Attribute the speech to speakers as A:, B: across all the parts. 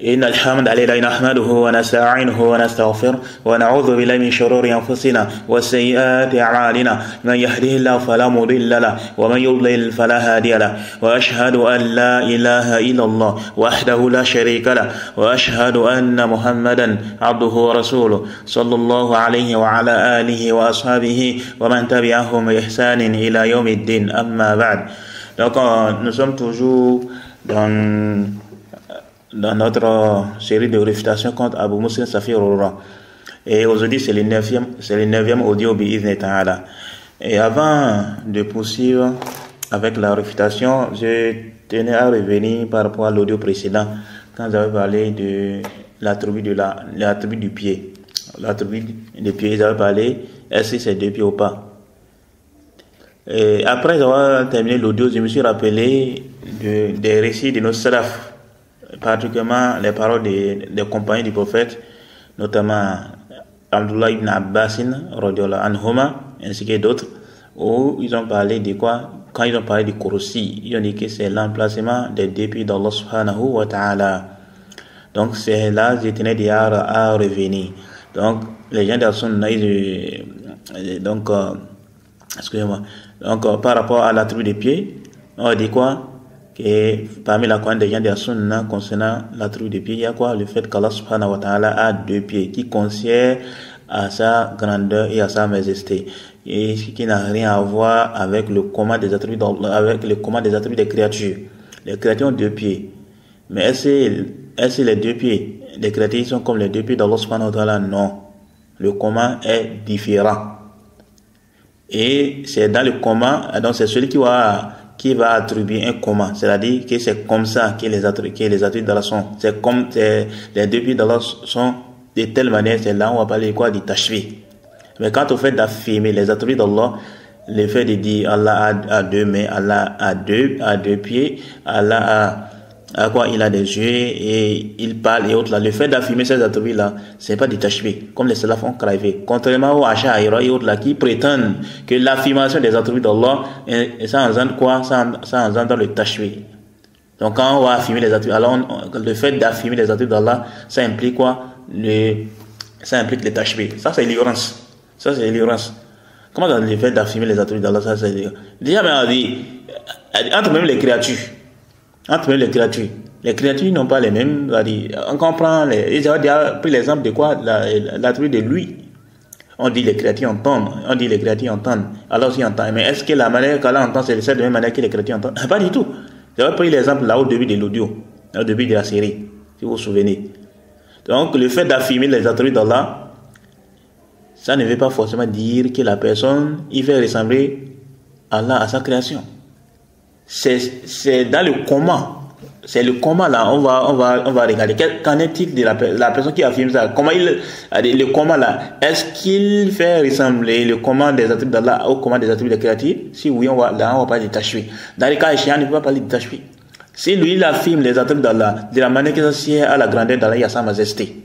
A: إن الحمد لله نحمده ونستعينه ونستغفره ونعوذ بالله من شرور أنفسنا وسيئات أعمالنا من يهده الله فلا مضل له ومن يضلل فلا هادي له وأشهد أن لا إله إلا الله وحده لا شريك له وأشهد أن محمدا عبده ورسوله صلى الله عليه وعلى آله وأصحابه ومن تبعهم بإحسان إلى يوم الدين أما بعد. Donc nous sommes toujours dans notre série de réfutations contre Abu Muslim Safir Aurora. Et aujourd'hui, c'est le 9e audio bi'idhni ta'ala. Et avant de poursuivre avec la réfutation, je tenais à revenir par rapport à l'audio précédent, quand j'avais parlé de l'attribut du pied. L'attribut du pied, j'avais parlé, est-ce que c'est deux pieds ou pas? Et après avoir terminé l'audio, je me suis rappelé des récits de nos salaf, particulièrement les paroles des compagnons du prophète, notamment Abdullah ibn Abbasin radhiyallahu anhuma, ainsi que d'autres, où ils ont parlé de quoi? Quand ils ont parlé du kursi, ils ont dit que c'est l'emplacement des deux pieds d'Allah subhanahu wa ta'ala. Donc c'est là je tenais déjà à revenir. Donc les gens de la sunna, donc par rapport à l'attribut des pieds, on dit quoi? Que parmi la croyance des gens de la sunna concernant l'attribut des pieds, il y a quoi? Le fait qu'Allah subhanahu wa ta'ala a deux pieds qui concerne à sa grandeur et à sa majesté, et qui n'a rien à voir avec le commun des attributs des créatures. Les créatures ont deux pieds, mais est-ce que les deux pieds des créatures sont comme les deux pieds d'Allah subhanahu wa ta'ala? Non, le commun est différent. Et c'est dans le commun, donc c'est celui qui va attribuer un commun, c'est-à-dire que c'est comme ça que les attributs d'Allah sont. C'est comme les deux pieds d'Allah sont de telle manière, c'est là où on va parler quoi? Du tashbih. Mais quand on fait d'affirmer les attributs d'Allah, le fait de dire Allah a deux mains, Allah a deux pieds, Allah a quoi? Il a des yeux et il parle et autres là. Le fait d'affirmer ces attributs là, c'est pas du tashbih, comme les salafs ont gravé. Contrairement aux Ash'ari et autres là qui prétendent que l'affirmation des attributs d'Allah, ça engendre quoi? Ça engendre le tashbih. Donc quand on va affirmer les attributs, alors le fait d'affirmer les attributs d'Allah, ça implique quoi? Ça implique le tashbih. Ça c'est l'ignorance. Comment dans le fait d'affirmer les attributs d'Allah, ça c'est l'ignorance? Déjà, mais on dit, entre même les créatures. Les créatures n'ont pas les mêmes. On comprend. Ils ont déjà pris l'exemple de quoi? L'attribut de lui. On dit les créatures entendent. Alors ils entendent. Mais est-ce que la manière qu'Allah entend, c'est de la même manière que les créatures entendent? Pas du tout. J'avais pris l'exemple là au début de l'audio, au début de la série, si vous vous souvenez. Donc le fait d'affirmer les attributs d'Allah, ça ne veut pas forcément dire que la personne il fait ressembler Allah à sa création. C'est dans le comment. C'est le comment là, on va regarder. Qu'en est-il de la personne qui affirme ça? Comment le comment là, est-ce qu'il fait ressembler le comment des attributs d'Allah au comment des attributs de créatures? Si oui, on va parler de tashbih. Dans les cas échéants, on ne peut pas parler de tashbih. Si lui il affirme les attributs d'Allah de la manière que ça à la grandeur d'Allah et à sa majesté,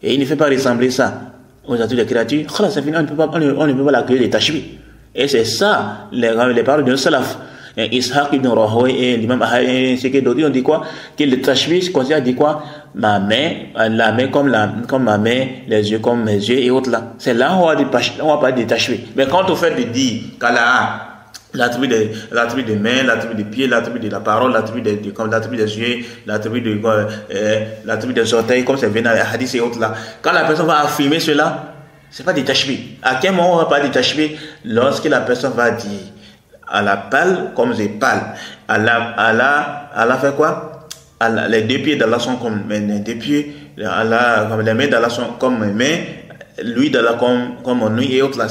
A: et il ne fait pas ressembler ça aux attributs de créatures, on ne peut pas l'accueillir de tashbih. Et c'est ça les paroles d'un salaf. Ishaq ibn Rahawayh et l'imam Ahad, c'est que d'autres ont dit quoi? Que le tashbih considère dit quoi? La main comme ma main, les yeux comme mes yeux et autres là. C'est là où on va parler de tashbih. Mais quand on fait de dire qu'Allah a l'attribut de main, l'attribut de pied, l'attribut de la parole, l'attribut des yeux, l'attribut des orteils, comme c'est venu dans les hadiths et autres là. Quand la personne va affirmer cela, c'est pas des tashbih. À quel moment on va parler de tashbih? Lorsque la personne va dire Allah parle comme je parle. Allah fait quoi? Les deux pieds d'Allah sont comme les deux pieds. Comme les mains d'Allah sont comme mes mains. Lui d'Allah comme mon nuit et autres là.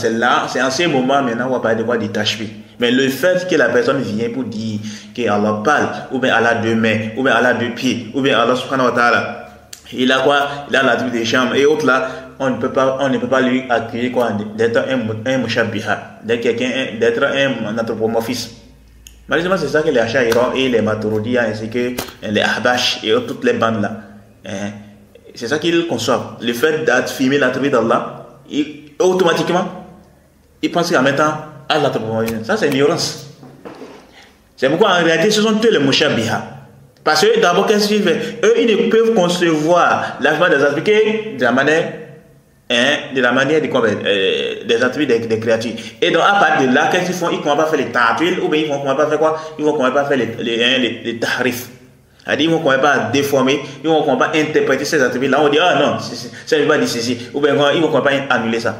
A: C'est en ce moment maintenant on va parler de quoi? Du tashbih. Mais le fait que la personne vient pour dire qu'Allah parle, ou bien Allah a deux mains, ou bien Allah a deux pieds, ou bien Allah subhanahu wa ta'ala, il a quoi? Il a l'attribut des chambres et autres là. On ne peut pas lui accueillir quoi? D'être un mushabbiha, d'être un anthropomorphisme. Malheureusement, c'est ça que les Ash'ari et les Maturidi ainsi que les Ahbash et toutes les bandes là. C'est ça qu'ils conçoivent. Le fait d'affirmer l'attribut d'Allah, automatiquement, ils pensent qu'en mettant à l'anthropomorphisme. Ça, c'est l'ignorance. C'est pourquoi en réalité, ce sont tous les mushabbiha. Parce que d'abord, qu'est-ce qu'ils font? Eux, ils ne peuvent concevoir l'affaire des attributs de la manière, des attributs des créatures. Et donc, à partir de là, qu'est-ce qu'ils font? Ils ne vont pas faire les ta'til, ou bien ils ne vont pas faire quoi? Ils ne vont pas faire les tahrif. C'est-à-dire, ils ne vont pas déformer, ils ne vont pas interpréter ces attributs-là. On dit, ah non, ça ne veut pas dire ceci. Ou bien ils ne vont pas annuler ça.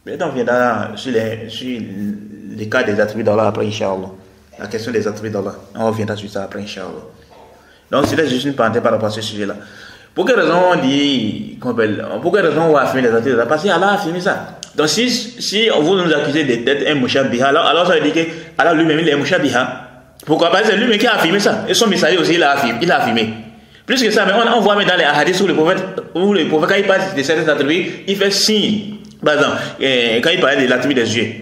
A: Mais donc, on viendra sur les cas des attributs d'Allah après, Inch'Allah. La question des attributs d'Allah. On reviendra sur ça après, Inch'Allah. Donc, c'est juste une parenthèse par rapport à ce sujet-là. Pour quelle raison on dit, pour quelle raison on va affirmer les attributs d'Allah? Parce qu'Allah a affirmé ça. Donc, si vous nous accusez d'être un Mushabbiha, alors ça veut dire que Allah lui-même il est Mushabbiha. Pourquoi? Parce que c'est lui-même qui a affirmé ça. Et son messager aussi, il a affirmé. Plus que ça, mais on voit même dans les hadiths où le prophète, quand il parle de certains attributs, il fait signe. Par exemple, quand il parlait de l'attribut des yeux,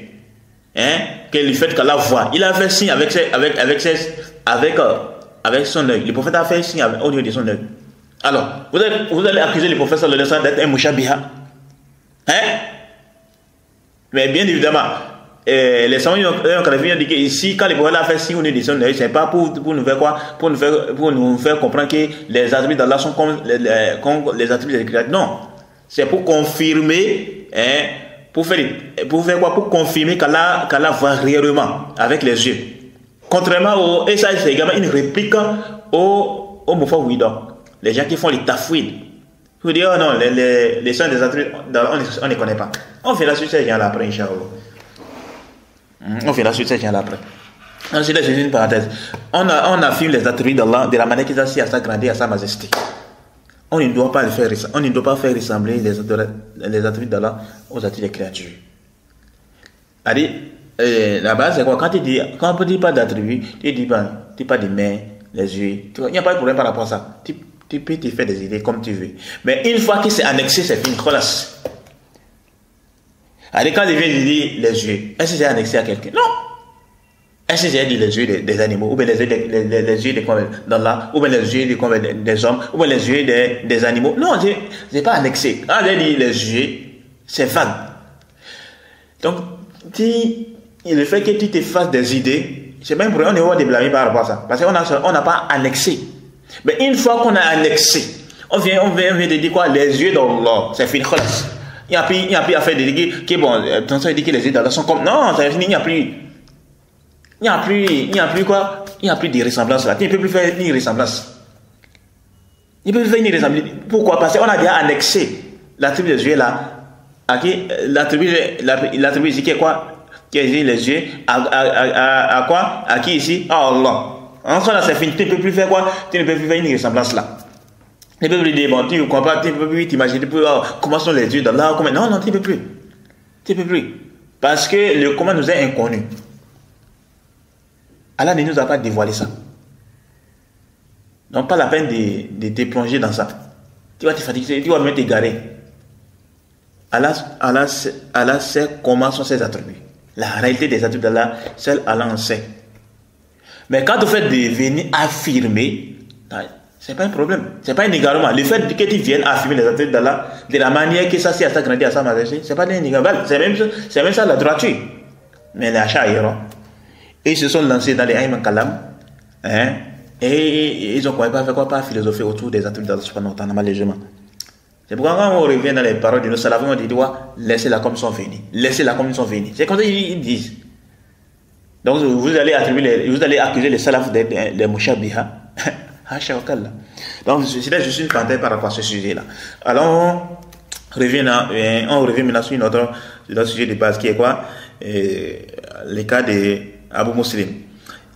A: que le fait qu'Allah voit, il a fait signe avec son œil. Le prophète a fait signe au niveau de son œil. Alors, vous allez accuser le prophète sallallahu alayhi wa sallam d'être un mushabbiha. Mais bien évidemment, les savants ont dit que ici, quand le prophète a fait signe au niveau de son œil, c'est pas pour nous faire quoi? Pour nous faire comprendre que les attributs d'Allah sont comme les attributs des créatures. Non. C'est pour confirmer, pour faire quoi? Pour confirmer qu'Allah voit réellement avec les yeux. Contrairement et ça c'est également une réplique au Mufawwida. Les gens qui font les tafwid. Vous dire, oh non, les sons des attributs, on ne connaît pas. On fait la suite ces gens-là après, Inch'Allah. On fait la suite ces gens-là après. Ensuite, c'est une parenthèse. On affirme les attributs d'Allah de la manière qu'ils assis à sa grandeur et à sa majesté. On ne doit pas faire ressembler les attributs d'Allah aux attributs des créatures. C'est-à-dire, la base c'est quoi? Quand on ne dit pas d'attributs, tu ne dis pas des mains, les yeux. Il n'y a pas de problème par rapport à ça. Tu peux te faire des idées comme tu veux. Mais une fois que c'est annexé, c'est fini. Allez, quand il vient de dire les yeux, est-ce que c'est annexé à quelqu'un? Non. Est-ce que j'ai dit les yeux des animaux, ou bien les yeux d'Allah, ou bien les yeux des hommes, ou bien les yeux des animaux? Non, je n'ai pas annexé. Quand j'ai dit les yeux, c'est vague. Donc, le fait que tu te fasses des idées, c'est même pour on est hors de blâmer par rapport à ça. Parce qu'on n'a pas annexé. Mais une fois qu'on a annexé, on vient de dire quoi? Les yeux d'Allah, c'est fini. Il n'y a plus à faire de dire que bon, attention, il dit que les yeux d'Allah sont comme. Non, c'est fini, il n'y a plus. Il n'y a plus quoi? Il n'y a plus de ressemblance là. Tu ne peux plus faire une ressemblance. Il ne peut plus faire une ressemblance. Pourquoi? Parce qu'on a déjà annexé l'attribut des yeux là. L'attribut ici qui est quoi? Qui est les yeux à quoi? À qui ici? À Allah. En ce là c'est fini. Tu ne peux plus faire quoi? Tu ne peux plus faire une ressemblance là. Tu ne peux plus dire, bon, tu ne comprends pas, tu ne peux plus t'imaginer comment sont les yeux d'Allah. Non, tu ne peux plus. Tu ne peux plus. Parce que le comment nous est inconnu. Allah ne nous a pas dévoilé ça. Donc, pas la peine de te plonger dans ça. Tu vas te fatiguer, tu vas même t'égarer. Allah sait comment sont ses attributs. La réalité des attributs d'Allah, seul Allah en sait. Mais quand tu fais de venir affirmer, c'est pas un problème. C'est pas un égarement. Le fait que tu viennes affirmer les attributs d'Allah de la manière que ça s'est agrandi à sa majesté, c'est pas un égarement. C'est même ça la droiture. Mais les Achaïra, ils se sont lancés dans les Aïman Kalam, et ils ont pas philosopher autour des attributs d'Allah subhanahu wa ta'ala légèrement. C'est pourquoi quand on revient dans les paroles de nos salafs, on dit laissez-la comme ils sont venus. Laissez-la comme ils sont venus. C'est comme ça qu'ils disent. Donc vous allez accuser les salafs des mushabbiha. Donc c'est juste une parenthèse par rapport à ce sujet-là. Alors on revient maintenant sur notre sujet de base qui est quoi? Le cas de Abu Muslim.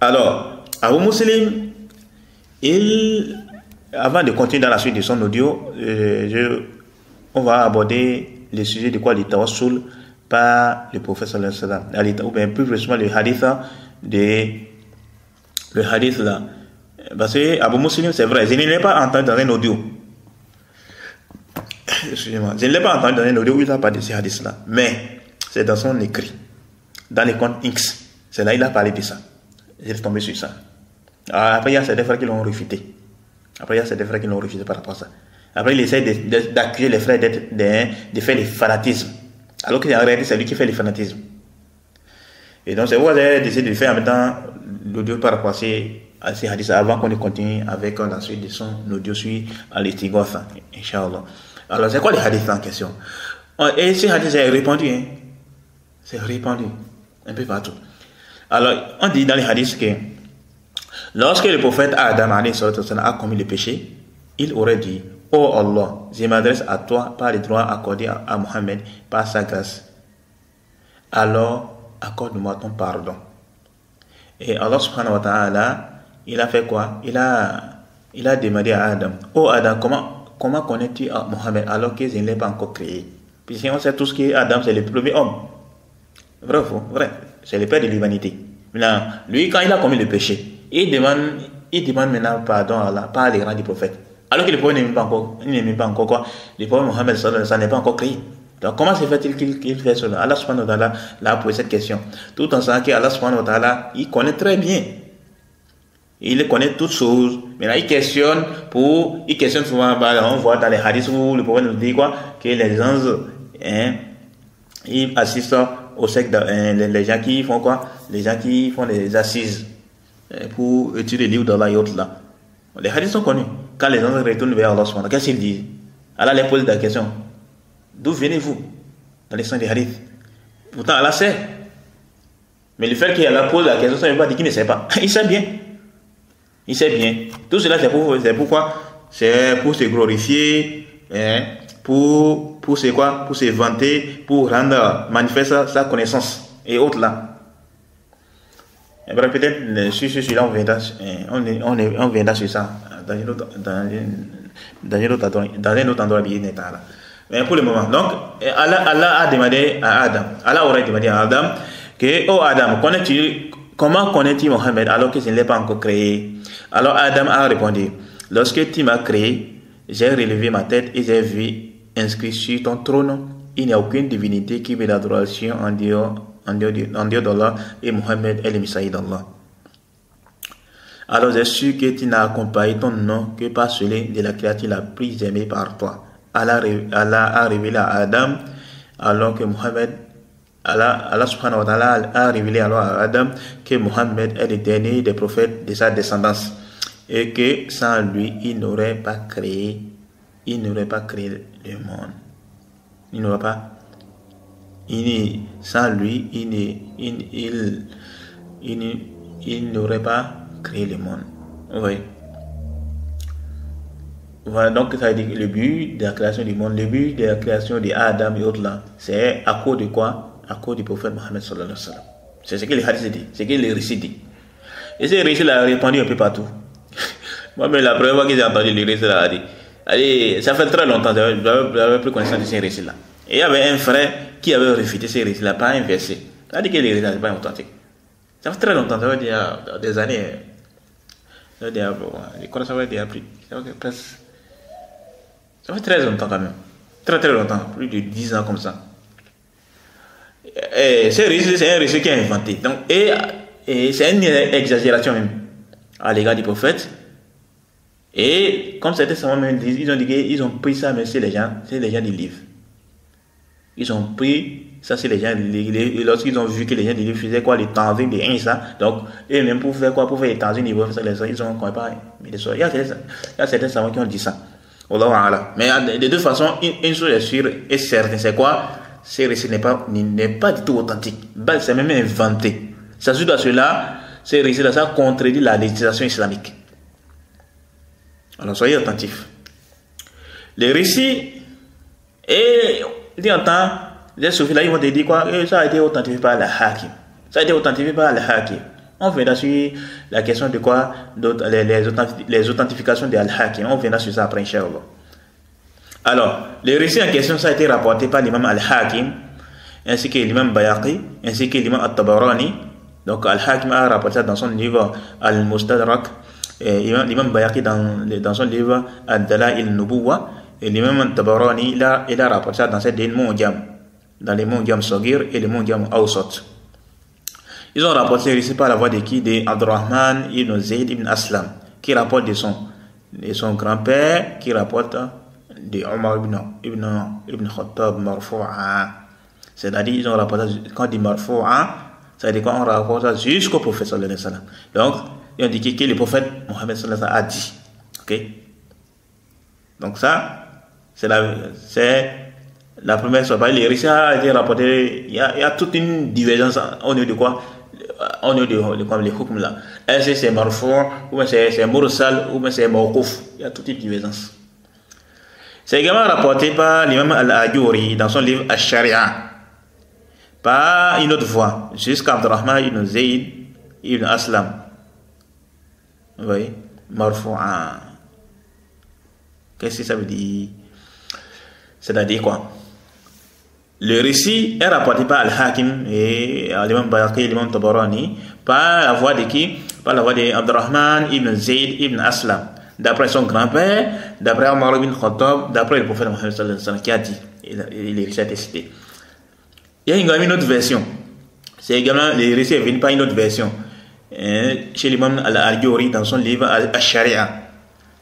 A: Alors, Abu Muslim, avant de continuer dans la suite de son audio, on va aborder le sujet de quoi? Le tawassul par le prophète sallallahu alayhi wa sallam, ou bien plus précisément le hadith là. Parce que Abu Muslim, c'est vrai, je ne l'ai pas entendu dans un audio. Excusez-moi, je ne l'ai pas entendu dans un audio où il a parlé de ces hadiths là, mais c'est dans son écrit, dans les comptes X. C'est là il a parlé de ça. J'ai tombé sur ça. Après, il y a certains frères qui l'ont réfuté. Par rapport à ça. Après, il essaie d'accuser les frères de faire le fanatisme. Alors qu'en réalité, c'est lui qui fait le fanatisme. Et donc, c'est pourquoi j'ai décidé de faire en même temps l'audio par rapport à ces à ces hadiths avant qu'on continue avec la suite de son audio sur Al-Istighatha, Inch'Allah. Alors, c'est quoi les hadiths en question? Et ces hadiths, c'est répandu, hein? C'est répandu un peu partout. Alors, on dit dans les hadiths que lorsque le prophète Adam a commis le péché, il aurait dit: oh Allah, je m'adresse à toi par les droits accordés à Mohammed par sa grâce. Alors, accorde-moi ton pardon. Et Allah subhanahu wa ta'ala, il a fait quoi? Il a demandé à Adam: oh Adam, comment connais-tu Mohammed alors que je ne l'ai pas encore créé? Puisqu'on sait tous que Adam c'est le premier homme. Vrai ou faux? Vrai. C'est le père de l'humanité. Maintenant, lui, quand il a commis le péché, il demande maintenant pardon à Allah par les rangs du prophète. Alors que le prophète n'est pas encore quoi? Le prophète Mohammed ça n'est pas encore créé. Donc comment se fait-il qu'il fait cela? Allah subhanahu wa ta'ala l'a posé cette question. Tout en sachant qu'Allah subhanahu wa ta'ala, il connaît très bien. Il connaît toutes choses. Maintenant, il questionne souvent, on voit dans les hadiths où le prophète nous dit quoi? Que les anges, ils assistent au secte, les gens qui font quoi? Les gens qui font des assises pour étudier les livres d'Allah et autres là. Les hadiths sont connus. Quand les anges retournent vers Allah subhanahu wa ta'ala, qu'est-ce qu'ils disent? Allah les pose la question: d'où venez-vous? Dans les sens des hadiths. Pourtant, Allah sait. Mais le fait qu'Allah pose la question, ça ne veut pas dire qu'il ne sait pas. Il sait bien. Il sait bien. Tout cela, c'est pourquoi? C'est pour se glorifier, pour se quoi? Pour se vanter, pour rendre manifeste sa connaissance et autres là. Et bien, peut-être sur celui-là, on viendra sur ça dans un autre endroit bien net. Mais pour le moment, donc, Allah a demandé à Adam, Allah aurait demandé à Adam que: oh Adam, comment connais-tu Mohammed alors que je ne l'ai pas encore créé? Alors Adam a répondu: lorsque tu m'as créé, j'ai relevé ma tête et j'ai vu inscrit sur ton trône: il n'y a aucune divinité qui veut l'adoration en dehors d'Allah, et Mohammed est le Messager d'Allah. Alors j'ai su que tu n'as accompagné ton nom que par celui de la créature la plus aimée par toi. Allah a révélé à Adam, alors que Allah subhanahu wa ta'ala a révélé alors à Adam que Mohammed est le dernier des prophètes de sa descendance et que sans lui, il n'aurait pas créé le monde. Sans lui, il n'aurait pas créé le monde. Oui. Voilà, donc ça veut dire que le but de la création du monde, le but de la création d'Adam et autres là, c'est à cause de quoi? À cause du prophète Mohammed sallallahu alayhi wa sallam. C'est ce que les hadiths disent, c'est ce que les récits disent. Et ces récits là répandu un peu partout. Moi-même, la première fois que j'ai entendu les récits là, allez, ça fait très longtemps, j'avais pris connaissance de ces récits là. Et il y avait un frère qui avait réfuté ces récits là par un verset. Ça veut dire que les récits là, c'est pas authentiques. Ça fait très longtemps, ça veut dire des années. Ça veut dire, les connaissances ça veut dire plus. Ça fait très longtemps quand même. Très très longtemps. Plus de 10 ans comme ça. Et c'est un récit qui est inventé. Donc, et c'est une exagération même à l'égard du prophète. Et comme certains savants même disent, ils ont pris ça, mais c'est les gens du livre. Ils ont pris ça, c'est les gens du livre. Et lorsqu'ils ont vu que les gens du livre faisaient quoi, les tanzines des ça. Donc, et même pour faire quoi, pour faire les tanzines, ils ont quoi, pas. Il y a certains savants qui ont dit ça. Mais de toute façon, une chose est sûre et certaine, c'est quoi? Ces récits n'est pas du tout authentique. C'est même inventé. Ça suite à cela, ces récits-là, ça contredit la législation islamique. Alors soyez attentifs. Les récits, et il entend, les soufis là, ils vont te dire quoi? Ça a été authentifié par Al-Hakim. Ça a été authentifié par Al-Hakim. On verra sur la question de quoi? Les authentifications de Al-Hakim. On verra sur ça après, Inch'Allah. Alors, le récit en question, ça a été rapporté par l'imam Al-Hakim, ainsi que l'imam Bayhaqi, ainsi que l'imam At-Tabarani. Donc, Al-Hakim a rapporté ça dans son livre Al-Mustadrak, l'imam Bayhaqi dans son livre Ad-Dalail al-Nubuwa, et l'imam At-Tabarani, il a rapporté ça dans ces Mu'jam, dans les Mu'jam Sagir et les Mu'jam Awsat. Ils ont rapporté récit par la voix de qui? De Abdurrahman ibn Zayd ibn Aslam, qui rapporte de son grand-père, qui rapporte de Omar ibn Khattab marfou'a. C'est-à-dire, ils ont rapporté, quand on dit marfou'a, ça veut dire qu'on rapporte ça jusqu'au prophète sallallahu alayhi wa sallam. Donc, et indiqué que le prophète Mohammed sallallahu alayhi wa sallam a dit. Ok? Donc ça, c'est la première chose. Les récits a été rapporté, il y a toute une divergence au niveau de quoi? Au niveau de les hukm là. Est-ce que c'est marfou, ou bien c'est mursal, ou bien c'est mawquf? Il y a toute une divergence. C'est également rapporté par l'imam Al-Ajuri dans son livre Al-Sharia, par une autre voix, jusqu'à Abdurrahman ibn Zayd ibn Aslam. Vous voyez? Marfou'an. Qu'est-ce que ça veut dire? C'est-à-dire quoi? Le récit est rapporté par Al-Hakim et l'imam Bayhaqi, l'imam Tabarani, par la voix de qui? Par la voix d'Abdurrahman ibn Zayd ibn Aslam, d'après son grand-père, d'après Omar ibn Khattab, d'après le prophète Mohammed sallallahu alayhi wa sallam qui a dit, et les récits a été cités. Il y a également une autre version. C'est également, les récits viennent par une autre version. Chez l'imam Al-Ajuri dans son livre Al-Sharia.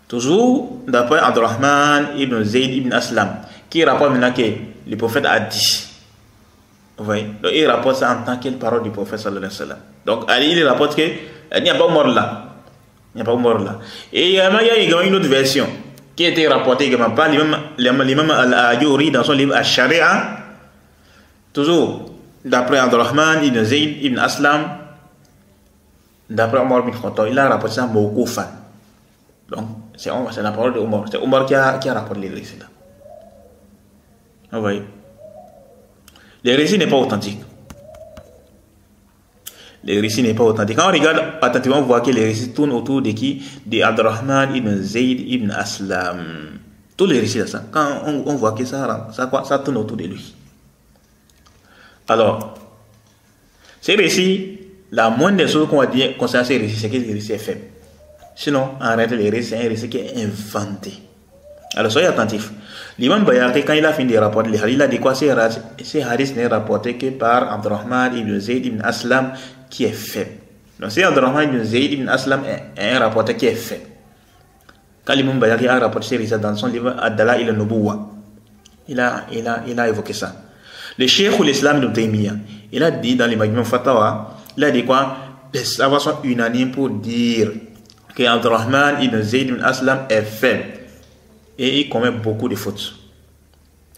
A: Toujours d'après Abdurrahman ibn Zayd ibn Aslam, qui rapporte maintenant que le prophète a dit. Vous voyez? Donc il rapporte ça en tant que parole du prophète sallallahu alayhi wa sallam. Donc Ali il rapporte qu'il n'y a pas mort là. Il n'y a pas mort là. Et il y a également une autre version qui a été rapportée également par l'imam Al-Ajuri dans son livre Al-Sharia. Toujours d'après Abdurrahman ibn Zayd ibn Aslam, d'après Omar ibn Khattab, il a rapporté ça mawqufan. Donc c'est la parole de Omar. C'est Omar qui a rapporté les récits là. Vous voyez? Les récits n'est pas authentique. Les récits n'est pas authentique. Quand on regarde attentivement, on voit que les récits tournent autour de qui? De Abdurrahman ibn Zayd ibn Aslam. Tous les récits là, ça. Quand on voit que ça tourne autour de lui. Alors, ces récits, la moindre des choses qu'on va dire concernant ces récits, c'est que les récits est faible. Sinon, en réalité, les récits, c'est un récit qui est inventé. Alors, soyez attentifs. L'imam Bayhaqi, quand il a fini de rapporter les hadiths, il a dit quoi? Ces hadiths n'est rapporté que par Abdurrahman ibn Zayd ibn Aslam qui est faible. Donc, c'est Abdurrahman ibn Zayd ibn Aslam est un rapporteur qui est faible. Quand l'imam Bayhaqi a rapporté ces récits dans son livre Ad-Dalail al-Nubuwwa, il a évoqué ça. Le cheikh ou l'islam de Taymiyyah, il a dit dans les Majmu' Fatawa, il a dit quoi? Les savants sont unanimes pour dire que Abdurrahman ibn Zayd ibn Aslam est faible et il commet beaucoup de fautes.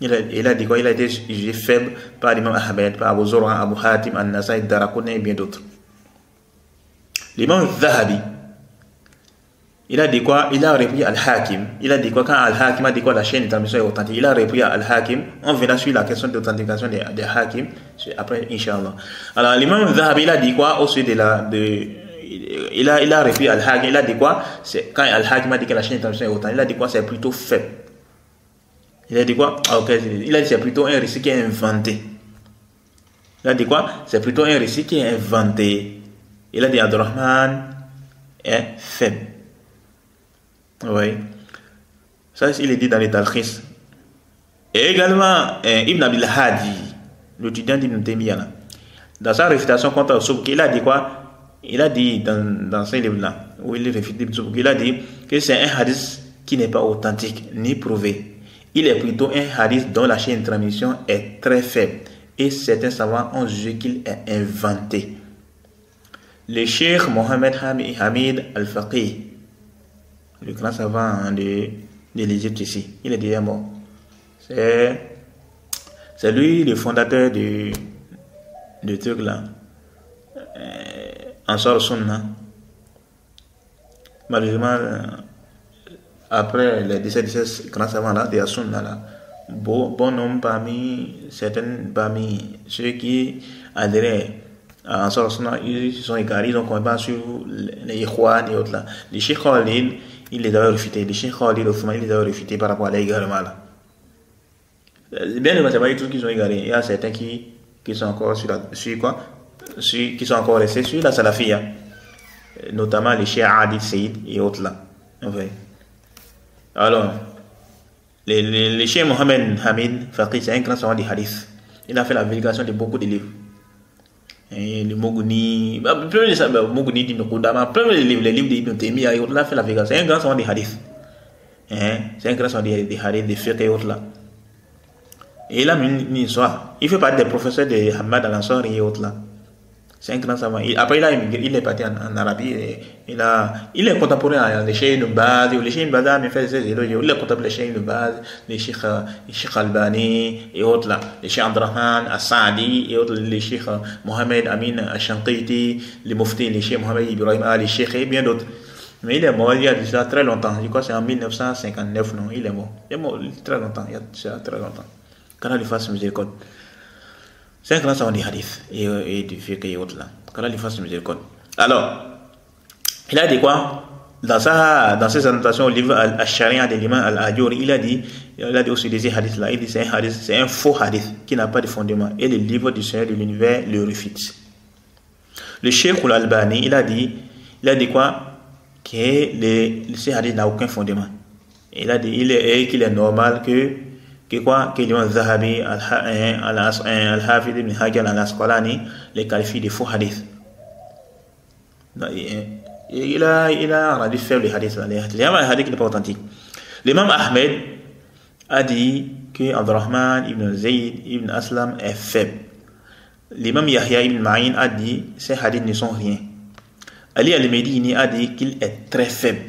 A: Il a dit quoi? Il a été jugé faible par l'imam Ahmed, par Abu Zur'a, Abu Hatim, An-Nasai, Daraqutni et bien d'autres. L'imam Zahabi, il a dit quoi? Il a repris Al-Hakim. Il a dit quoi? Quand Al-Hakim a dit quoi? La chaîne de transmission est authentique. Il a repris Al-Hakim. On verra sur la question d'authentification des Hakim après, Inch'Allah. Alors, l'imam Zahabi, il a dit quoi? Au sujet il a repris Al-Hakim. Il a dit quoi? C'est quand Al-Hakim a dit que la chaîne de transmission est authentique. Il a dit quoi? C'est plutôt faible. Il a dit quoi? Il a dit c'est plutôt un récit qui est inventé. Il a dit quoi? C'est plutôt un récit qui est inventé. Il a dit Abdurrahman est faible. Oui. Ça, il est dit dans les Talkhis. Et également, Ibn Abil Hadi, l'étudiant d'Ibn Taymiyyah, dans sa réfutation contre Al-Subki, il a dit quoi? Il a dit dans ce livre-là, où il réfute Al-Subki, il a dit que c'est un hadith qui n'est pas authentique ni prouvé. Il est plutôt un hadith dont la chaîne de transmission est très faible. Et certains savants ont jugé qu'il est inventé. Le cheikh Mohammed Hamid Al-Faqih, le grand savant de l'Égypte ici, il est déjà mort. C'est lui le fondateur de truc là, Ansar Sunna. Malheureusement, après les 17 grands savants là, de la Sunna là, bon nombre parmi ceux qui adhéraient à Ansar Sunna, ils se sont égarés, ils ont combattu sur les Ikhwan et autres là. Les Cheikh Khalil, il les avait refutés. Les Cheikh Khalil Othman, il les avait refutés par rapport à l'égarement là. Bien évidemment, c'est pas tous qui sont égarés. Il y a certains qui sont encore qui sont encore restés sur la Salafiyya, notamment les Cheikh Adil Saïd et autres là. Okay. Alors, les Cheikh Mohammed Hamid Faqih, c'est un grand savant des hadiths. Il a fait la vulgarisation de beaucoup de livres. Et le Mughni, Mughni d'Ibn Qudama, plein de livres, les livres d'Ibn Taymiyyah et autres, il a fait la vulgarisation. C'est un grand savant des hadiths. C'est un grand savant des hadiths, des fiqh et autres là. Et il a mis une histoire. Il fait partie des professeurs de Hamad Al-Ansari et autres là. C'est un grand savant. Après, il est parti en Arabie. Il est contemporain des Cheikh Ibn Baz. Les Cheikh Ibn Baz a fait ses éloges. Il est contemporain des Cheikh Ibn Baz, les Cheikh Albani et autres là. Les Cheikh Abdurrahman As-Saadi et autres. Les Cheikh Mohamed Amin Ash-Shanqiti, les Mufti, les Cheikh Mohamed Ibrahim Ali Cheikh et bien d'autres. Mais il est mort il y a déjà très longtemps. Je crois que c'est en 1959, non? Il est mort. Il est mort très longtemps. Il y a déjà très longtemps. Qu'Allah lui fasse miséricorde. C'est un grand savant du hadith et du fiqh et autres là. Qu'Allah lui fasse miséricorde. Alors, il a dit quoi? Dans ses annotations au livre Al-Sharia de l'imam Al-Ajuri, il a dit aussi des hadiths là. Il dit c'est un faux hadith qui n'a pas de fondement. Et le livre du Seigneur de l'univers le refute. Le Cheikh Al-Albani, il a dit quoi? Que ce hadith n'a aucun fondement. Il a dit qu'il est normal que l'imam Zahabi, Al-Hafid ibn Hajar al-Asqalani les qualifie de faux hadiths. Il a rendu faible les hadiths. Les hadiths qui n'est pas authentique. L'imam Ahmed a dit que Abdurrahman ibn Zayd ibn Aslam est faible. L'imam Yahya ibn Ma'in a dit que ces hadiths ne sont rien. Ali al-Medini a dit qu'il est très faible.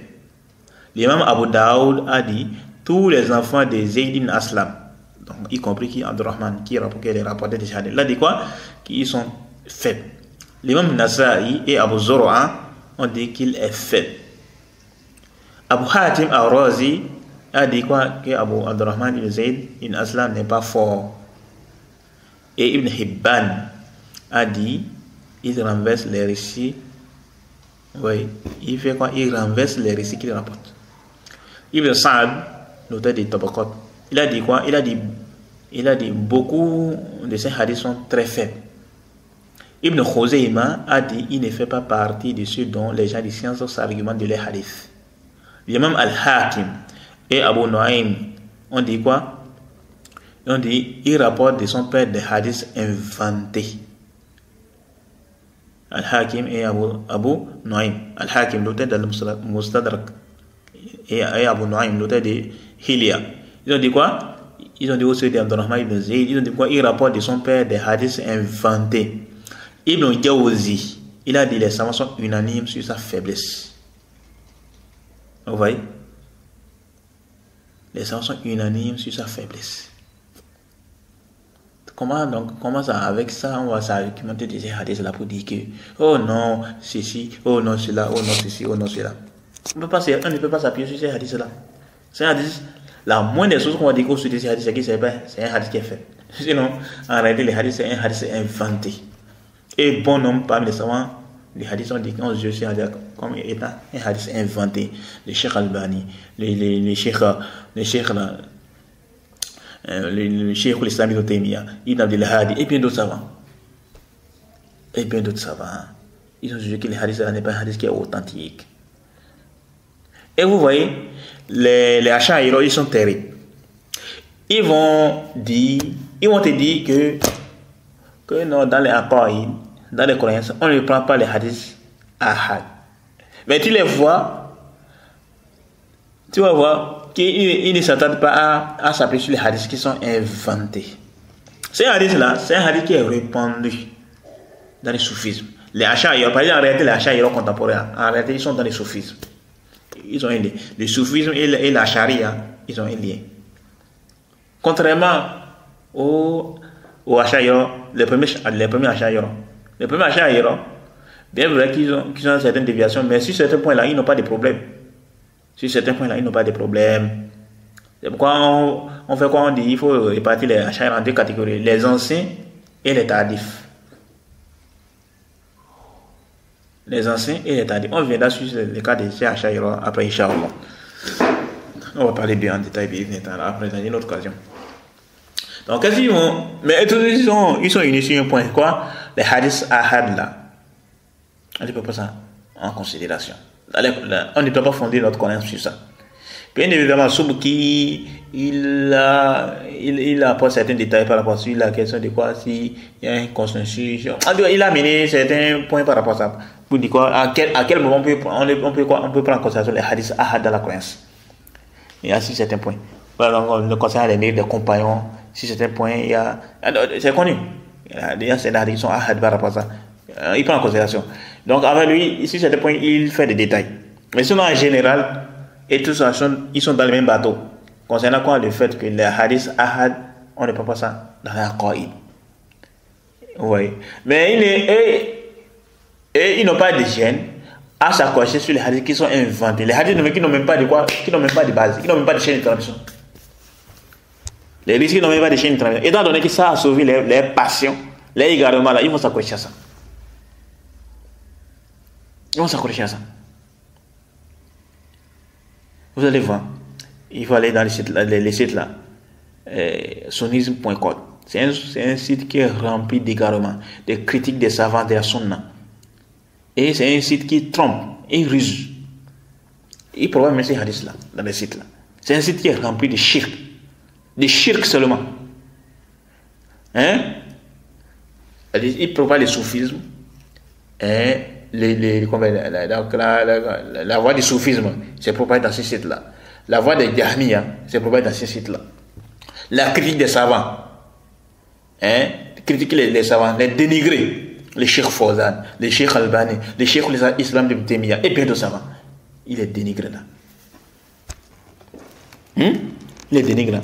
A: L'imam Abu Daoud a dit tous les enfants de Zayd ibn Aslam, donc y compris Abdurrahman, qui est rapporté des hadiths, il a dit quoi? Qu'ils sont faibles. L'imam Nasa'i et Abu Zur'a ont dit qu'il est faible. Abu Hatim al-Razi a dit quoi? Que Abu Abdurrahman ibn Zayd ibn Aslam n'est pas fort. Et Ibn Hibban a dit il renverse les récits. Oui, il fait quoi? Il renverse les récits qu'il rapporte. Ibn Sa'd, l'auteur des Tabaqat, il a dit quoi? Il a dit beaucoup de ces hadiths sont très faibles. Ibn Khuzayma a dit il ne fait pas partie de ceux dont les gens de science s'argumentent de les hadiths. L'imam Al-Hakim et Abu Nu'aym ont dit quoi? Ils ont dit il rapporte de son père des hadiths inventés. Al-Hakim et Abu Nu'aym. Al-Hakim, l'auteur de Mustadrak, et Abu Nu'aym, l'auteur de Hilya. Ils ont dit quoi? Ils ont dit aussi d'Abdurrahman ibn Zayd. Ils ont dit quoi? Il rapporte de son père des hadiths inventés. Ibn Jawzi, il a dit les savants sont unanimes sur sa faiblesse. Vous voyez? Les savants sont unanimes sur sa faiblesse. Comment ça, avec ça, on va s'argumenter de ces hadiths là pour dire que, oh non, ceci, oh non, cela, oh non, ceci, oh non, cela. On ne peut pas s'appuyer sur ces hadiths là. C'est un hadith, la moindre des choses qu'on va dire sur ces hadiths, c'est un hadith qui est fait. Sinon, en réalité, les hadiths, c'est un hadith inventé. Et bon nombre parmi les savants, les hadiths ont dit qu'on se hadith comme étant un hadith inventé. Les Cheikh Albani, les Cheikh l'Islam Ibn Taymiyyah, Ibn Abdul Hadi et bien d'autres savants. Ils ont jugé que les hadiths n'est pas un hadith qui est authentique. Et vous voyez, les Ash'ari, ils sont terribles. Ils vont te dire que non, dans les aqaïd, dans les croyances, on ne prend pas les hadiths ahad. Mais tu les vois, tu vas voir qu'ils ne s'attendent pas à s'appuyer sur les hadiths qui sont inventés. Ces hadiths-là, c'est un hadith qui est répandu dans le soufisme. Les Ash'ari, par exemple, en réalité, les Ash'ari contemporains, en réalité, ils sont dans le soufisme. Ils ont un lien. Le soufisme et la charia, ils ont un lien. Contrairement aux Ash'ari, les premiers Ash'ari. Les premiers Ash'ari, bien vrai qu'ils ont certaines déviations, mais sur certains points-là, ils n'ont pas de problème. Sur certains points-là, ils n'ont pas de problème. C'est pourquoi on fait quoi? On dit il faut répartir les Ash'ari en deux catégories, les anciens et les tardifs. Les anciens et les tardifs. On viendra sur le cas des Ash'ari après Inch'Allah. On va parler bien en détail après dans une autre occasion. Donc, qu'est-ce qu'ils vont? Mais ils sont unis sur un point. Quoi? Les hadiths ahad là. On ne peut pas ça en considération. On ne peut pas fonder notre connaissance sur ça. Bien évidemment, Subki, il apporte certains détails par rapport à la question de quoi, s'il y a un consensus. Il a amené certains points par rapport à ça. Pour dire quoi, à quel moment on peut prendre en considération les hadiths ahad dans la croyance. Il y a certains points. Par exemple, le concernant les mérites des compagnons, si certains points, c'est connu. Il y a ces hadiths qui sont ahad par rapport à ça. Il prend en considération. Donc, avec lui, ici, c'est des points, il fait des détails. Mais sinon, en général, et tous ils sont dans le même bateau. Concernant quoi? Le fait que les hadiths ahad, on ne peut pas ça dans la Qaïd. Oui. Mais ils n'ont pas de gêne à s'accrocher sur les hadiths qui sont inventés. Les hadiths qui n'ont même pas de quoi, qui n'ont même pas de base, qui n'ont même pas de chaîne de transmission. Les risques qui n'ont même pas de chaîne de transmission. Étant donné que ça a sauvé les passions, les égarements là, ils vont s'accrocher à ça. Ils vont s'accrocher à ça. Vous allez voir. Il faut aller dans les sites là. Sunnisme.com. C'est un site qui est rempli d'égarements, de critiques des savants de la sunna. Et c'est un site qui trompe, il ruse. Il propose même ces hadiths là, dans les sites là. C'est un site qui est rempli de shirk. De shirk seulement. Hein? Il propose le soufisme. Et la voie du soufisme, c'est propagé dans ces sites là. La voie des Jahmiya, c'est propagé dans ces sites là. La critique des savants. Hein? Critiquer les savants, les dénigrer. Les Cheikh Fawzan, les Cheikh Albani, les Cheikh Islam de Taymiyyah et bien d'autres savants. Il est dénigré là. Il est dénigré là.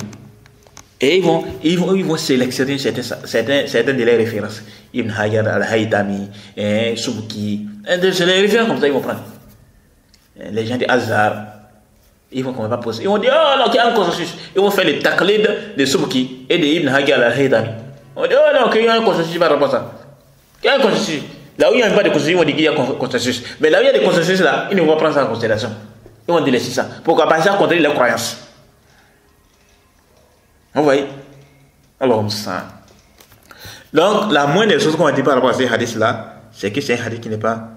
A: Et ils vont sélectionner certains de les références. Ibn Hajar, Al-Haytami, Subki. C'est les références comme ça, ils vont prendre. Les gens de Azhar, ils vont quand même pas poser. Ils vont dire, oh non, qu'il y a un consensus. Ils vont faire les taqlid de Subki et de Ibn Hajar, Al-Haytami. On va dire, oh non, qu'il y a un consensus par rapport à ça. Il y a un consensus. Là où il n'y a pas de consensus, ils vont dire qu'il y a un consensus. Mais là où il y a des consensus, là, ils ne vont pas prendre ça en considération. Ils vont délaisser ça. Pourquoi? Parce que ça contredit leurs croyances. Vous voyez? Alors, ça. Donc, la moindre des choses qu'on va dire par rapport à ces hadiths-là, c'est que c'est un hadith qui n'est pas.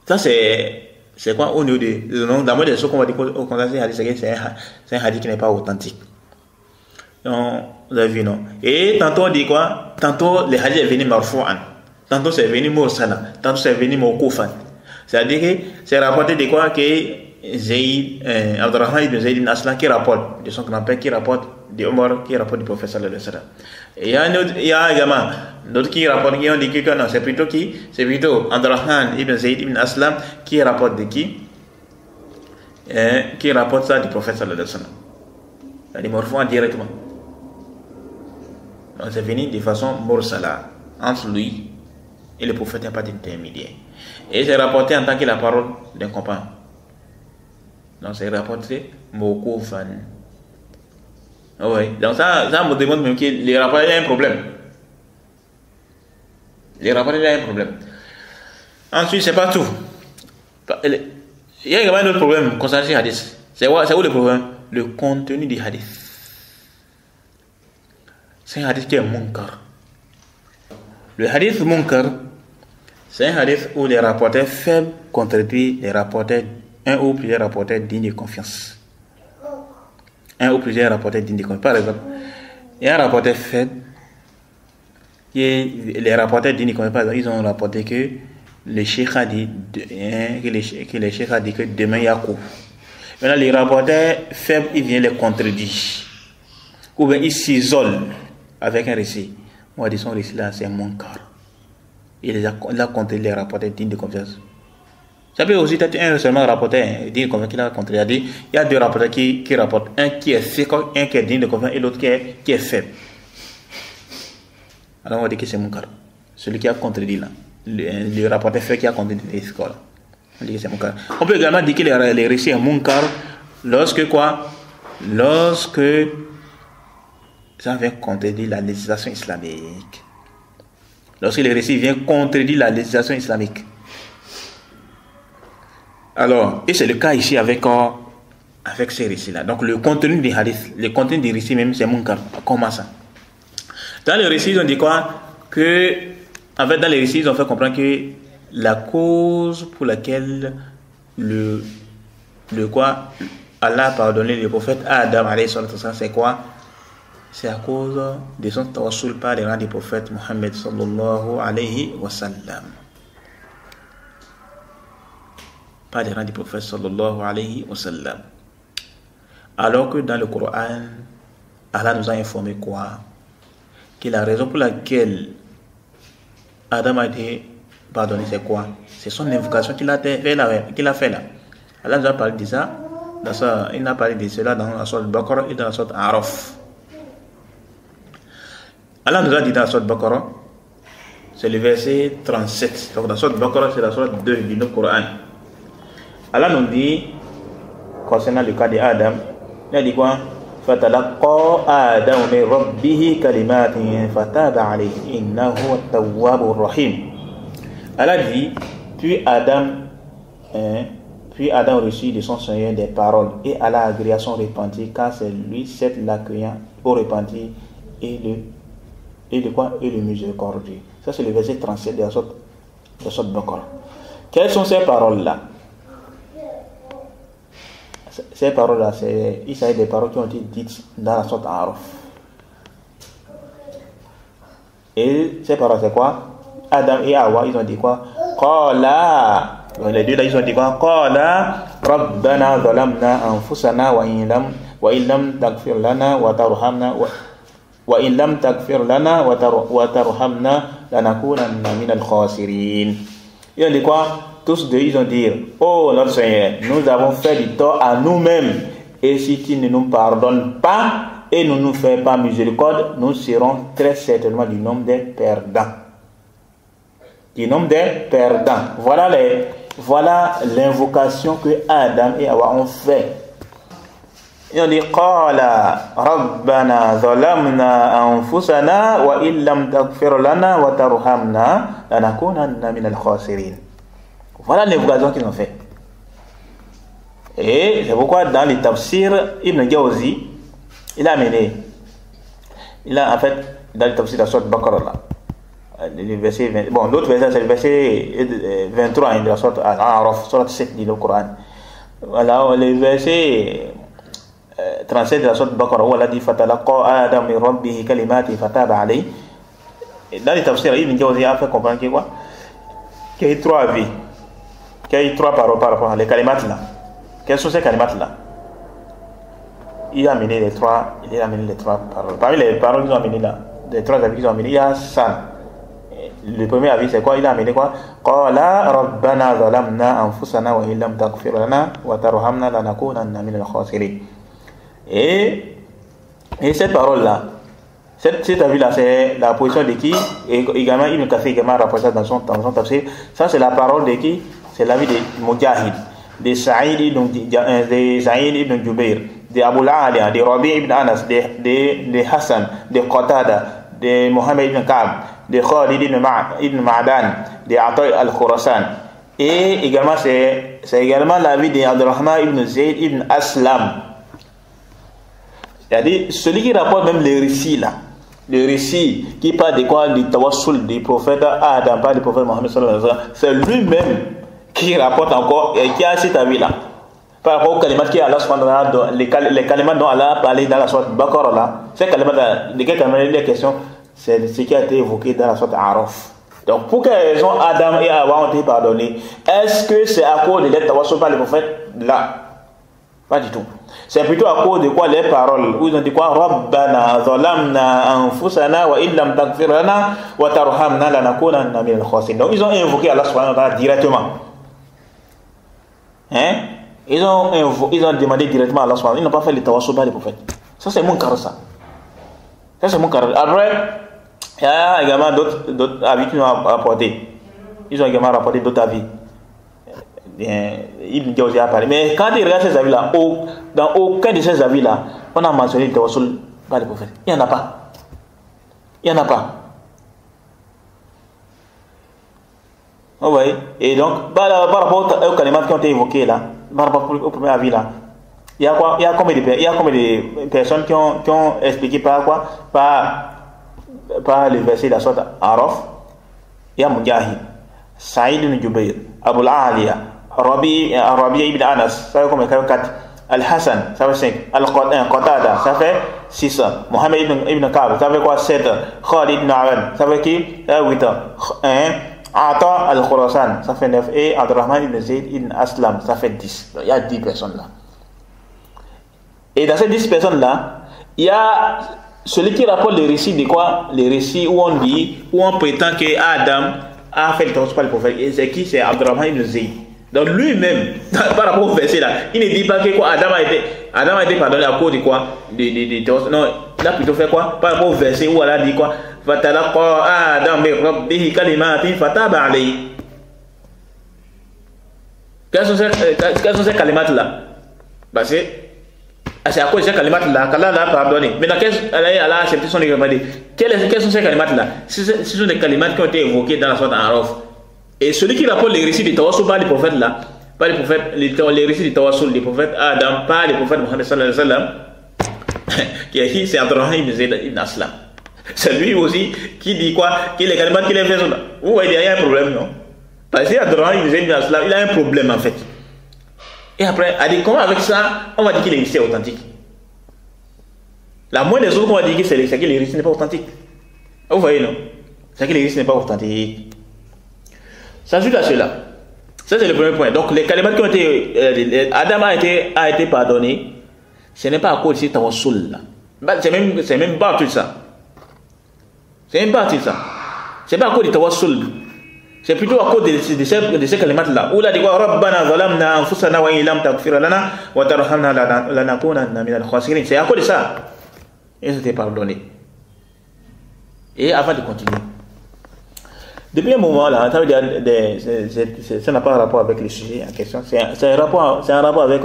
A: Ça, c'est quoi au niveau de. La moindre des choses qu'on va dire concernant ces hadiths, c'est que c'est un hadith qui n'est pas authentique. Donc, vous avez vu, non? Et tantôt, on dit quoi? Tantôt, les hadiths sont venus marfou'an. Tantôt c'est venu Mursala, tantôt c'est venu Mawkoufan. C'est-à-dire que c'est rapporté de quoi que Abdurrahman ibn Zayd ibn Aslan qui rapporte de son grand-père, qui rapporte de Omar, qui rapporte du prophète sallallahu alayhi wa sallam. Et il y a également d'autres qui rapportent, qui ont dit que non, c'est plutôt Abdurrahman ibn Zayd ibn Aslam qui rapporte de qui rapporte ça du prophète sallallahu alayhi wa sallam. C'est-à-dire Marfou'an directement. Donc c'est venu de façon Mursala entre lui et le prophète n'a pas d'intermédiaire. Et c'est rapporté en tant que la parole d'un compagnon. Donc c'est rapporté Mawkoufan. Oui. Donc ça me demande même que les rapports, il y a un problème. Les rapports, il y a un problème. Ensuite, c'est pas tout. Il y a également un autre problème concernant ces hadiths. C'est où le problème? Le contenu du hadith. C'est un hadith qui est munkar. Le hadith munkar, c'est un hadith où les rapporteurs faibles contredisent les rapporteurs, un ou plusieurs rapporteurs dignes de confiance. Un ou plusieurs rapporteurs dignes de confiance. Par exemple, il y a un rapporteur faible, les rapporteurs dignes de confiance, par exemple, ils ont rapporté que le cheikh a dit que demain il y a coup. Maintenant, les rapporteurs faibles, ils viennent les contredire. Ou bien ils s'isolent avec un récit. Moi, disons, récit là, c'est mon cas. Il a contredit les rapporteurs dignes de confiance. Ça peut aussi être un seulement rapporteur digne de confiance qui l'a contredit. Il y a deux rapporteurs qui rapportent. Un qui est faible, un qui est digne de confiance et l'autre qui est faible. Alors on va dire que c'est mon cas. Celui qui a contredit là. Le rapporteur faible qui a contredit les scores. On dit que c'est mon cas. On peut également dire que les récits sont mon cas lorsque quoi? Lorsque ça vient contredire la législation islamique. Lorsque le récit vient contredire la législation islamique. Alors, et c'est le cas ici avec ces récits-là. Donc, le contenu des hadiths, le contenu des récits même, c'est munkar. Comment ça? Dans les récits, ils ont dit quoi? En fait, dans les récits, ils ont fait comprendre que la cause pour laquelle Allah a pardonné le prophète Adam, c'est quoi? C'est à cause de son tawassul par les rangs du prophète Mohammed sallallahu alayhi wa sallam. Par les rangs du prophète sallallahu alayhi wa sallam. Alors que dans le Coran, Allah nous a informé quoi? Que la raison pour laquelle Adam a été pardonner, c'est quoi? C'est son invocation qu'il a fait là. Allah nous a parlé de ça. Il a parlé de cela dans la sourate Baqarah et dans la sourate Araf. Allah nous a dit dans la sourate Baqarah, c'est le verset 37. Donc dans la sourate Baqarah, c'est la sourate 2 du Coran. Allah nous dit, concernant le cas d'Adam, il a dit quoi? فَتَلَقَّى آدَمُ مِنْ رَبِّهِ كَلِمَاتٍ فَتَابَ عَلَيْهِ إِنَّهُ هُوَ التَّوَّابُ الرَّحِيمُ. Allah dit, puis Adam reçut de son Seigneur des paroles, et Allah agrée son repentir, car c'est lui, certes, l'accueillant au repentir et le miséricordieux. Ça, c'est le verset 37 de la sourate Baqarah. Quelles sont ces paroles-là? Ces paroles-là, il s'agit des paroles qui ont été dites dans la sourate Araf. Et ces paroles, c'est quoi? Adam et Hawa, ils ont dit quoi? Qala, les deux là, ils ont dit quoi? Qala Rabbana zalamna anfusana wa in lam taghfir lana wa tarhamna wa in lam taghfir lana wa tarhamna lanakunanna minal khasirin. Ils ont dit quoi? Tous deux, ils ont dit, oh notre Seigneur, nous avons fait du tort à nous-mêmes, et si tu ne nous pardonnes pas et ne nous fais pas miséricorde, nous serons très certainement du nombre des perdants. Du nombre des perdants. Voilà l'invocation que Adam et Hawa ont fait. Ils ont dit, Qala Rabbana zalamna anfusana wa illam taghfir lana wa tarhamna lanakunanna minal khasirin. Voilà l'invocation qu'ils ont fait. Et c'est pourquoi dans les tafsirs, Ibn Jawzi, en fait, dans le tafsir de la sourate Baqarah, le verset 20, bon, l'autre verset, c'est le verset 23 de la sourate Al-Araf, sourate 7 du Coran. Voilà, le verset 37 de la sourate Baqarah, où Allah dit Fatalaqa Adam min Rabbihi kalimati fataba alayhi. Dans les tafsirs, Ibn Jawzi a fait comprendre qu'il y a eu trois avis. Qu'il y a eu trois paroles par rapport à les kalimat là. Quelles sont ces kalimat là? Il a amené les trois paroles. Parmi les paroles qu'ils ont amenées là, les trois avis qu'ils ont amenés, il y a ça. Le premier avis c'est quoi? Il a amené quoi? Qala Rabbana zalamna anfusana wa illam taghfir lana wa tarhamna lanakunanna minal khasirin. Et cette parole là, cet avis là, c'est la position de qui? Et également Ibn Kathir également rapporté ça dans son tafsir. Ça c'est la parole de qui? C'est l'avis de Mujahid, de Saïd ibn Jubair, de Abu al-Aliya, de Rabi ibn Anas, de Hassan, de Qatada, de Muhammad ibn Ka'b, de Khalid ibn Ma'dan, de Ata al-Khurasan. Et également c'est également l'avis de Abdurrahman ibn Zayd ibn Aslam. C'est-à-dire celui qui rapporte même les récits là, le récit qui parle de quoi? Du tawassul du prophète Adam, pas du prophète Mohammed sallallahu alayhi wa sallam, c'est lui-même qui rapporte encore et qui a cet avis-là. Par rapport aux kalimat qui Allah subhanahu wa ta'ala, les kalimat dont Allah a parlé dans la sourate Baqarah là, ces kalimat, de quel kalimat il est question? C'est ce qui a été évoqué dans la sourate Araf. Donc pour quelle raison Adam et Hawa ont été pardonnés? Est-ce que c'est à cause de l'aide tawassul par les prophètes? Là, pas du tout. C'est plutôt à cause de quoi les paroles où ils ont dit quoi? Rabbana zalamna anfusana wa illam taghfir lana wa tarhamna lanakunanna minal khasirin. Donc ils ont invoqué Allah subhanahu wa ta'ala directement. Ils ont demandé directement à Allah subhanahu wa ta'ala. Ils n'ont pas fait le tawassul par les prophètes. Ça c'est munkar ça. Ça c'est munkar. Après, il y a également d'autres avis qu'ils ont apporté. Ils ont également rapporté d'autres avis. Ibn Jawzi a parlé. Mais quand il regarde ces avis-là, dans aucun de ces avis-là, on a mentionné le tawassul par les prophètes. Il n'y en a pas. Il n'y en a pas. Vous voyez? Et donc, par rapport aux kalimat qui ont été évoqués là, par rapport au premier avis là, il y a combien de personnes qui ont expliqué par quoi? Par le verset de la sourate Araf. Il y a Mujahid, Saïd ibn Jubair, Abu al-Aliya, Rabi ibn Anas, ça fait combien? 4. Al-Hassan, ça fait 5. Qatada, ça fait 6. Muhammad ibn Ka'b, ça fait quoi? 7. Khalid ibn Ma'dan, ça fait qui? 8. Ata al-Khurasan, ça fait 9. Et Abdurrahman ibn Zayd ibn Aslam, ça fait 10. Donc, il y a 10 personnes là. Et dans ces 10 personnes là, il y a celui qui rapporte les récits de quoi? Les récits où on dit, où on prétend que Adam a fait le tawassul par le prophète. Et c'est qui? C'est Abdurrahman ibn Zayd. Donc lui-même, par rapport au verset là, il ne dit pas que quoi, Adam a été pardonné à cause de quoi? Non, il a plutôt fait quoi? Par rapport au verset où Allah dit quoi? Fatalaqa Adam bi rabbihi kalimatin fataba alayhi. Quelles sont ces kalimates là? Parce que c'est à cause de ces kalimates là qu'Allah l'a pardonné. Maintenant, Allah a accepté son égarement. Quelles sont ces kalimates là? Ce sont des kalimates qui ont été évoquées dans la sourate Araf. Et celui qui rapporte les récits du tawassul par les prophètes là, pas les prophètes, les récits du tawassul des prophètes Adam, pas les prophètes Mohammed sallallahu alayhi wa sallam, qui est qui? C'est Abdurrahman ibn Zayd ibn Aslam. C'est lui aussi qui dit quoi? Qui les kalimates qu'il a fait là. Vous voyez, il y a un problème, non? Parce que Abdurrahman ibn Zayd ibn Aslam, il a un problème en fait. Et après, elle dit comment avec ça, on va dire qu'il est récit authentique. La moindre des autres qu'on va dire que c'est que les récits n'est pas authentique. Vous voyez, non? C'est que les récits n'est pas authentique. Ça suite à cela. Ça c'est le premier point. Donc les kalimat qui ont été Adam a été pardonné, ce n'est pas à cause de tawassul là. C'est même pas tout ça. C'est même pas tout ça. C'est pas à cause de tawassul. C'est plutôt à cause de ces kalimat là. Où là dit quoi? Rabbana zalamna anfusana wa illam taghfir lana wa tarhamna lanakunanna minal khasirin. C'est à cause de ça. Et c'était pardonné. Et avant de continuer. Depuis un moment là, ça n'a pas rapport avec le sujet en question. C'est un rapport avec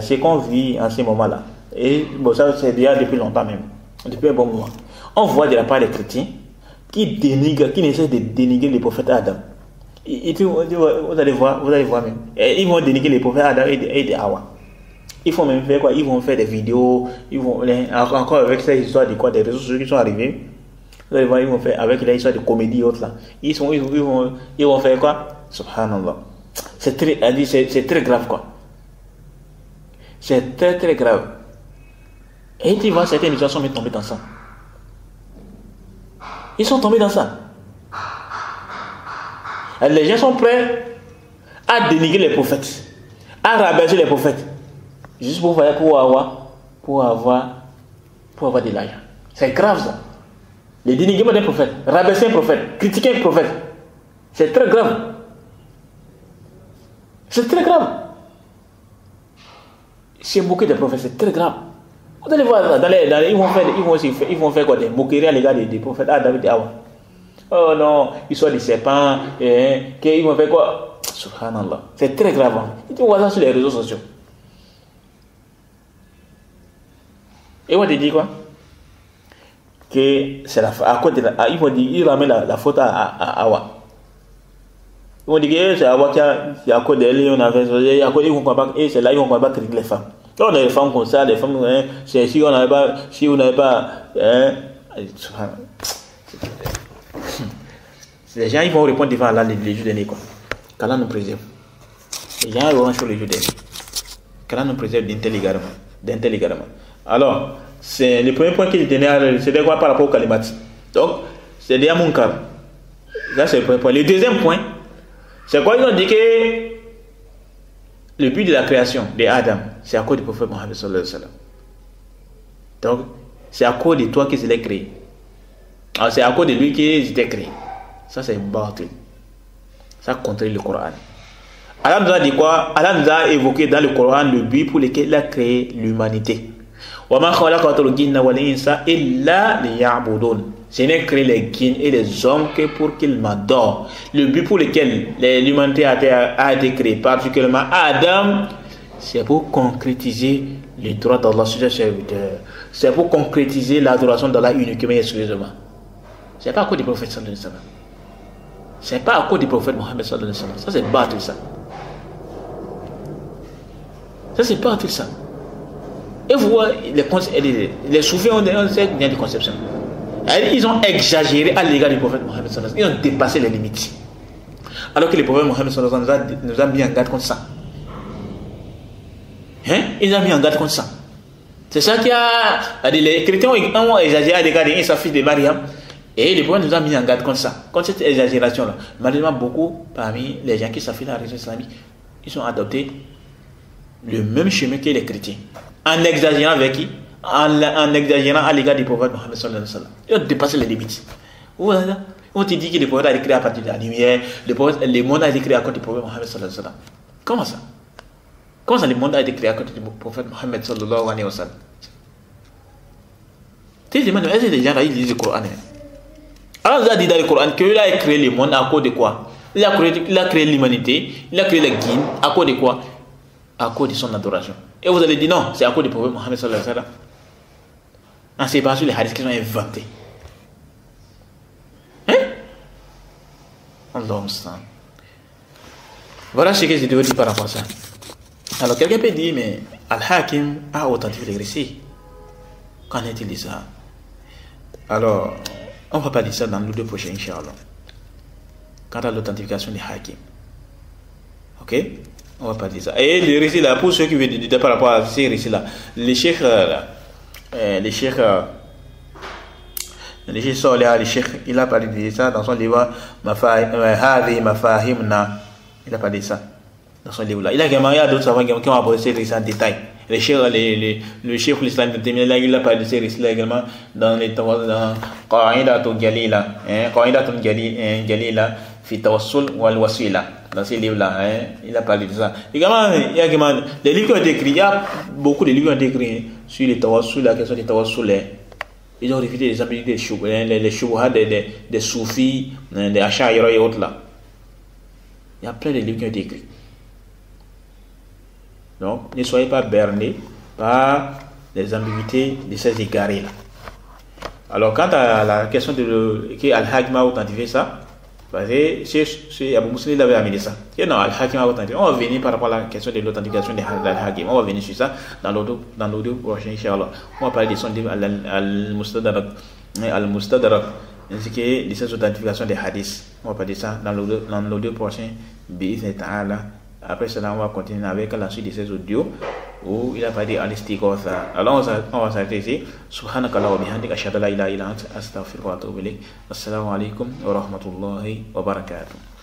A: ce qu'on vit en ce moment là. Et bon, ça c'est déjà depuis longtemps même, depuis un bon moment. On voit de la part des chrétiens qui essaient de dénigrer les prophètes Adam. Vous allez voir même. Et ils vont dénigrer les prophètes Adam et de Hawa. Ils vont même faire quoi? Ils vont faire des vidéos. Encore avec cette histoire de quoi? Des réseaux sociaux qui sont arrivés. Vous allez voir, ils vont faire avec l'histoire de comédie et autres là. Ils vont faire quoi? Subhanallah. C'est très grave quoi. C'est très très grave. Et tu vois, certaines histoires sont même tombées dans ça. Ils sont tombés dans ça. Les gens sont prêts à dénigrer les prophètes, à rabaisser les prophètes, juste pour avoir de l'argent. C'est grave ça. Le dénigrement d'un prophète, rabaisser un prophète, critiquer un prophète, c'est très grave. C'est très grave. C'est moquer des prophètes, c'est très grave. Vous allez voir, ils vont faire quoi? Des moqueries à l'égard des prophètes Adam et Hawa. Oh non, ils sont des serpents, ils vont faire quoi? Subhanallah. C'est très grave. Tu vois ça sur les réseaux sociaux. Et on te dit quoi? Que c'est à côté de ils vont dire, ils ramènent la faute à Hawa. Ils vont dire que c'est Hawa qui a à côté d'elle, on avait ils vont combattre, et c'est là ils vont combattre les femmes. Là on a des femmes comme ça, les femmes, c'est si vous n'avez pas, les gens ils vont répondre devant Allah les jours derniers quoi. Qu'Allah nous préserve. Les gens ils vont sur les jours derniers. Qu'Allah nous préserve d'intelligemment. Alors, c'est le premier point que je tenais à c'est quoi par rapport au kalimat. Donc, c'est déjà mon cas. Là, c'est le premier point. Le deuxième point, c'est quoi? Ils ont dit que le but de la création d'Adam, c'est à cause du prophète Mohammed sallallahu alayhi wa sallam. Donc, c'est à cause de toi qu'ils l'ont créé. Alors, c'est à cause de lui qu'ils étaient créés. Ça, c'est bâtard. Ça contredit le Coran. Allah nous a dit quoi? Allah nous a évoqué dans le Coran le but pour lequel il a créé l'humanité. Je n'ai créé les djinns et les hommes que pour qu'ils m'adorent. Le but pour lequel l'humanité a été créée, particulièrement Adam, c'est pour concrétiser les droits d'Allah sur ses serviteurs. C'est pour concrétiser l'adoration d'Allah uniquement et exclusivement. Ce n'est pas à cause du prophète sallallahu alayhi wa sallam. Ce n'est pas à cause du prophète Mohammed sallallahu alayhi wa sallam. Ça c'est battre ça. Ça c'est battre ça. Et vous voyez, les soufis ont cette bien de conception. Ils ont exagéré à l'égard du prophète Mohammed sallallahu alayhi wa sallam. Ils ont dépassé les limites. Alors que le prophète Mohammed sallallahu alayhi wa sallam nous a mis en garde contre ça. Ils ont mis en garde contre ça. C'est ça qui a... Les chrétiens ont exagéré à l'égard d'Isa, fils de Mariam. Et le prophète nous a mis en garde contre ça. Contre cette exagération-là. Malheureusement, beaucoup parmi les gens qui s'affilent à la religion islamique, ils ont adopté le même chemin que les chrétiens. En exagérant avec qui? En exagérant à l'égard du prophète Mohammed sallallahu alayhi wa sallam. Ils ont dépassé les limites. Voilà. On te dit que le prophète a été créé à partir de la lumière, le monde a été créé à cause du prophète Mohammed sallallahu alayhi wa sallam. Comment ça? Comment ça le monde a été créé à cause du prophète Mohammed sallallahu alayhi wa sallam? Tu te demandes, est-ce que les gens ils lisent le Coran? Allah a dit dans le Coran qu'il a créé le monde à cause de quoi? Il a créé l'humanité, il a créé la guine à cause de quoi? À cause de son adoration. Et vous allez dire non, c'est à cause du prophète Mohammed sallallahu alayhi wa sallam. Ah, c'est pas sur les hadiths qui sont inventés. Hein? Allah m'stan. Voilà ce que je devais dire par rapport à ça. Alors quelqu'un peut dire, mais Al-Hakim a authentifié les récits. Qu'en est-il de ça? Alors, on va pas dire ça dans les 2 prochains, Inch'Allah. Quant à l'authentification des Hakim. Ok? On va pas dire ça. Et les récits là, pour ceux qui veulent dire par rapport à ces récits là, les cheikhs Soleh, il a parlé de ça dans son livre Hadi Mafahimna. Il a parlé de ça dans son livre là. Il y a d'autres savants qui ont abordé ces récits en détail. Le cheikh de l'islam de Témila, il a parlé de ces récits là également dans Qa'idatul Jalila. Qa'idatul Jalila fi tawassul wal wasila. Dans ces livres là, il a parlé de ça. Également, il y a également des livres qui ont été écrits. Il y a beaucoup de livres qui ont été écrits sur les tawassul, la question des tawassul. Ils ont réfuté les ambiguïtés, les shubhas des soufis, des ash'ari et autres là. Il y a plein de livres qui ont été écrits. Donc, ne soyez pas bernés par les ambiguïtés de ces égarés là. Alors, quant à la question de que Al-Hakim a authentifié ça, c'est Abu Muslim avait amené ça. Et non, Al-Hakim a authentifié. On va venir par rapport à la question de l'authentification de Al-Hakim. On va venir sur ça dans l'audio prochain, Inch'Allah. On va parler de son livre Al-Mustadrak, ainsi que de ces authentifications des hadiths. On va parler de ça dans l'audio prochain, Bi'idhni ta'ala. Après cela, on va continuer avec la suite de ces audios où il a parlé al-istighatha. Alors, on va s'arrêter ici. Subhanakallah wa bihamdika ashhadu an la ilaha illa anta astaghfiruka wa atubu ilayk. Assalamu alaikum wa rahmatullahi wa barakatuh.